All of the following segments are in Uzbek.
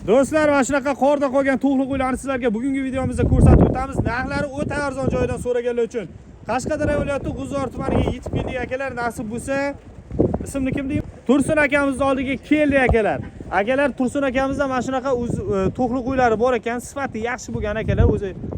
Do'stlar, mana shunaqa qorda qolgan to'qli qo'ylarni sizlarga bugungi videomizda ko'rsatib o'tamiz. Narxlari o'ta arzon joydan so'raganlar uchun. Qashqadaryo viloyati G'uzor tumaniga yetib keldik akalar. Nasib bo'lsa, ismini kim deyim? Tursun akamizni oldiga keldik akalar. Akalar Tursun akamizda mana shunaqa to'qli qo'ylari bor ekan, sifati yaxshi bo'lgan akalar.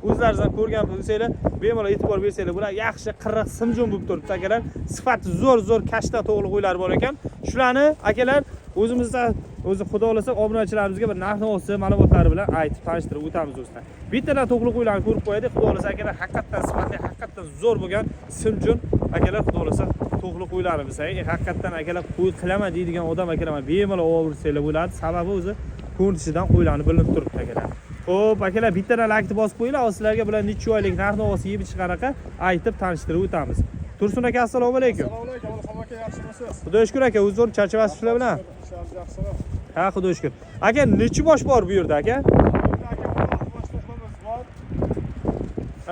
O'zlaringizdan ko'rgan bo'lsanglar, bemalol e'tibor bersanglar, bular yaxshi qirq simjon bo'lib turibdi akalar. Sifati zo'r kashta to'qli qo'ylari bor ekan. Shularni akalar o'zimizda xudo xolasa obunachilarimizga bir narx-navosi ma'lumotlari bilan aytib tanishtirib o'tamiz do'stlar. Bittadan to'qli qo'ylarni ko'rib qo'yaylik. Xudo xolasa akalar haqiqatan sifatli, haqiqatan zo'r bo'lgan simjon akalar xudo xolasa to'qli qo'ylarimiz. Haqiqatan akalar qo'y qilaman deydigan odam akalar bemalol olib bo'ladi. Sababi o'zi ko'rinishidan qo'ylarni bilinib turibdi akalar. Xo'p, akalar bittadan laykni bosib qo'yinglar. Sizlarga bular necha oylik narx-navosi yeb chiqaraqa aytib tanishtirib o'tamiz. Tursun aka, assalomu alaykum. Assalomu alaykum. Aka, yaxshimisiz? Xudoga shukr aka, o'zim charchabasiz shular bilan. Ha, xudoga shukr. Aka, necha bosh bor bu yerda aka?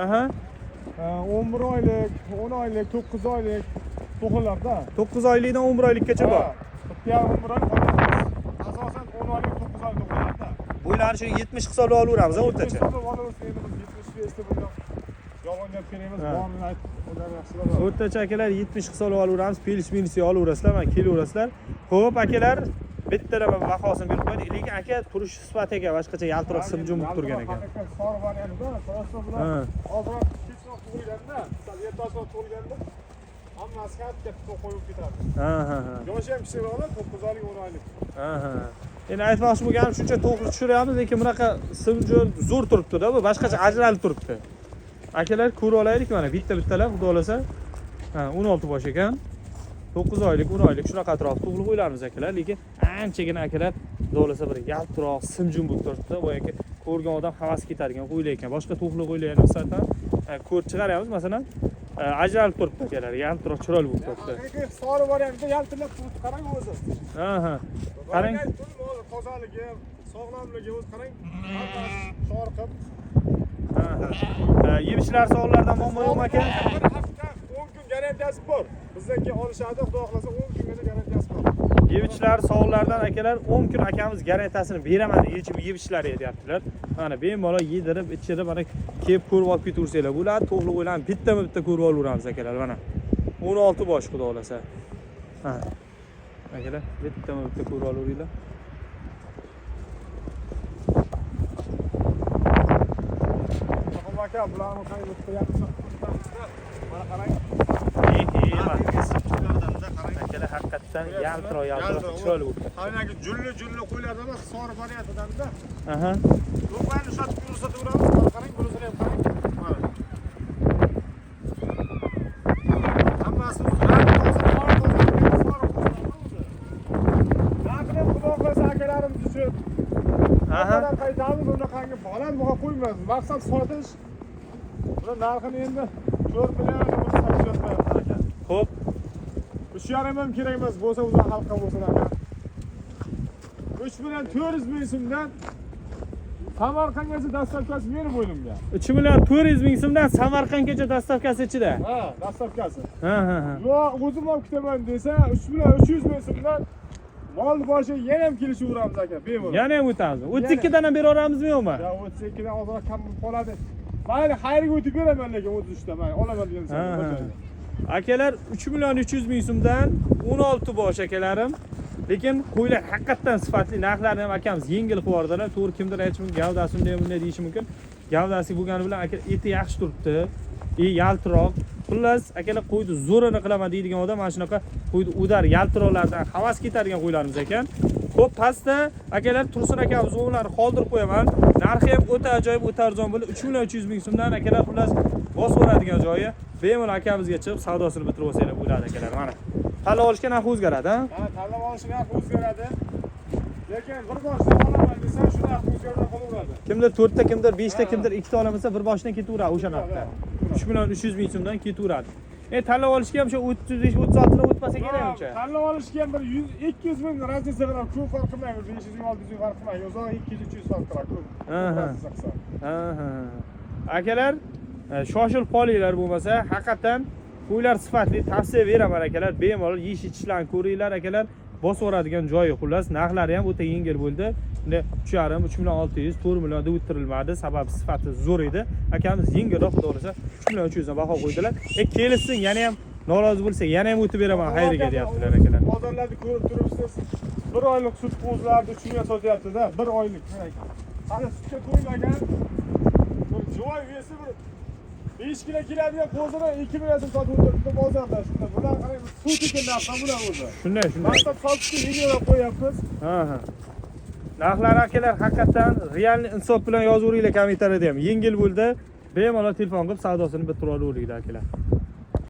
Aha. 11 oylik, 10 oylik, 9 oylik to'qinlarda. 9 oylikdan 11 oylikgacha bor. Bitta 11 oylik. Asosan 10 oylik, 9 oylik to'qinlarda. Bo'ylarni shu 70 hisoblab olaveramiz o'rtacha. Yolg'on gap kerakmas, borini aytib o'tamiz. O'rtacha akalar 70 hisoblab olaveramiz, pelish-minisi olaverasizlar, mana kelaverasizlar. Xo'p akalar, bittadan bahosini berib qo'ydik. Lekin aka turish sifatiga boshqacha yaltiroq simjon bo'lib turgan ekan. Sor variantida, prosta bilan ozroq kechroq tug'ilganda, ertaroq tug'ilganda hammasi katta qo'yib ketadi. Ha. Yoshi ham kichikroqlar, 9 oylik, 10 oylik. Endi aytmoqchi bo'lganim shuncha to'qli tushiramiz, lekin bunaqa simjon zo'r turibdi-da, bu boshqacha ajralib turibdi. Akalar ko'rib olaylik mana bittalar xudo xolasa. 16 bosh ekan. 9 oylik, 10 oylik shunaqa atrof to'qli qo'ylarimiz akalar, lekin anchagina akalar xudo xolasa bir yaltiroq simjon bo'lib turibdi. Boyagi ko'rgan odam havas ketadigan qo'ylar ekan. Boshqa to'qli qo'ylarni nisbatan ko'rib chiqaryapmiz, masalan, ajralib turibdi akalar, yaltiroq chiroyli bo'lib turibdi. Sori variantida yaltirlab turibdi, qarang o'zi. Qarang. Tozaligi, sog'lomligi o'zi qarang. Chorqib. Yemishlar sog'lardan muammo yo'qmi aka? Bir hafta 10 kun garantiyasi bor. Bizdagi olishadi, xudo xolasa 10 kungacha garantiyasi bor. Yemishlar sog'lardan akalar 10 kun akamiz garantiyasini beraman, yemishlar deyaptilar. Mana bemalol yedirib, ichirib, mana kelib ko'rib olib ketaversanglar bo'ladi. To'g'ri o'ylanib bitta ko'rib olaveramiz akalar mana. 16 bosh xudo xolasa. Akalar bitta ko'rib olaveringlar. Aka, bularni qayerga qo'yapsiz? Mana qarang. Akalar haqiqatan yaltiroq chiroyli bo'ldi. Qarang, julli qo'ylarda emas, sori variantidanda. Lo'qani sotib ko'rsataveramiz. Mana qarang, bunisini ham qarang. Mana. Hammasi akalarimiz uchun. Akalar qaytamiz, unaqangi baland baho qo'ymaymiz. Maqsad sotish. Buni narxini endi 4 million 800 million ekan. Xo'p. 3,5 ham kerak emas, bo'lsa o'zi xalqqa bo'lsin aka. 3 million 400 ming so'mdan Samarqandgacha dastavkasi berib o'ylimga. 3 million 400 ming so'mdan Samarqandgacha dastavkasi ichida. Dastavkasi. Yo'q, o'zim olib ketaman desa, 3 million 300 ming so'mdan mol boshi yana ham kelishaveramiz aka, bemalol. Yana ham o'tamiz. 32 dan ham bera olamizmi yo'qmi? Ya 32 dan ozroq kam bo'lib qoladi. Mayli, xayrga o'tib beraman lekin 33 dan, mayli, olaman degan akalar 3 million 300 ming so'mdan 16 bosh akalarim. Lekin qo'ylar haqiqatan sifatli, narxlarni ham akamiz yengil qilib yubordilar. To'g'ri kimdir aytishi mumkin, gavdasi bunday deyishi mumkin. Gavdasi bo'lgani bilan aka eti yaxshi turibdi. Yaltiroq. Xullas, akalar qo'yni zo'rini qilaman deydigan odam mana shunaqa qo'yni udar yaltiroqlardan havas ketadigan qo'ylarimiz ekan. Xo'p, pastda akalar Tursun akamiz o'g'illarni qoldirib qo'yaman. Narxi ham o'ta ajoyib, o'ta arzon bo'ldi. 3 million 300 ming so'mdan akalar xullas bosib oladigan joyi. Bemalol akamizga chiqib savdosini bitirib olsanglar bo'ladi akalar. Mana. Tanlab olishga narx o'zgaradi, ha? Tanlab olishga narx o'zgaradi. Lekin bir boshdan olaman desa, shu narx o'zgarmay qolaveradi. Kimdir 4 ta, kimdir 5 ta, kimdir 2 ta olamasa bir boshdan ketaveradi o'sha narxda. 3 million 300 ming so'mdan ketaveradi. Tanlab olishga ham shu 35 36 dan o'tmasa kerakmi? Tanlab olishga ham bir 200 ming razlika qilib, ko'p farq qilmaydi. 500 ming 600 ming farq qilmaydi. Yo'q, 200 300 farq qiladi. Akalar, shoshil qolinglar bo'lmasa, haqiqatan qo'ylar sifatli, tavsiya beraman akalar. Bemalol yeyish ichishlarni ko'ringlar akalar. Bosib oladigan joyi xullas, narxlari ham o'ta yengil bo'ldi. Endi 3,5 million 600, 4 million deb o'tirilmadi. Sababi sifati zo'r edi. Akamiz yengilroq xudo xolasa 3 million 300 dan baho qo'ydilar. Kelishsin, yana ham norozi bo'lsa, yana ham o'tib beraman. Xayriga deyaptilar akalar. Bozorlarda ko'rib turibsiz. 1 oylik sut qo'zlarni shunga sotyapti-da, 1 oylik. Hali sutga qo'ymagan. Bir joy vesi bir 5 kilo keladigan qo'zini 2 million so'm sotib o'tiribdi bozorda shunda. Bular qarang, sut ekan narxi bular o'zi. Shunday. Maqsad sotishga yengilroq qo'yapmiz. Ha. Narxlar akalar haqiqatan real insof bilan yozaveringlar kommentariyada ham. Yengil bo'ldi. Bemalol telefon qilib savdosini bitirib olaveringlar akalar.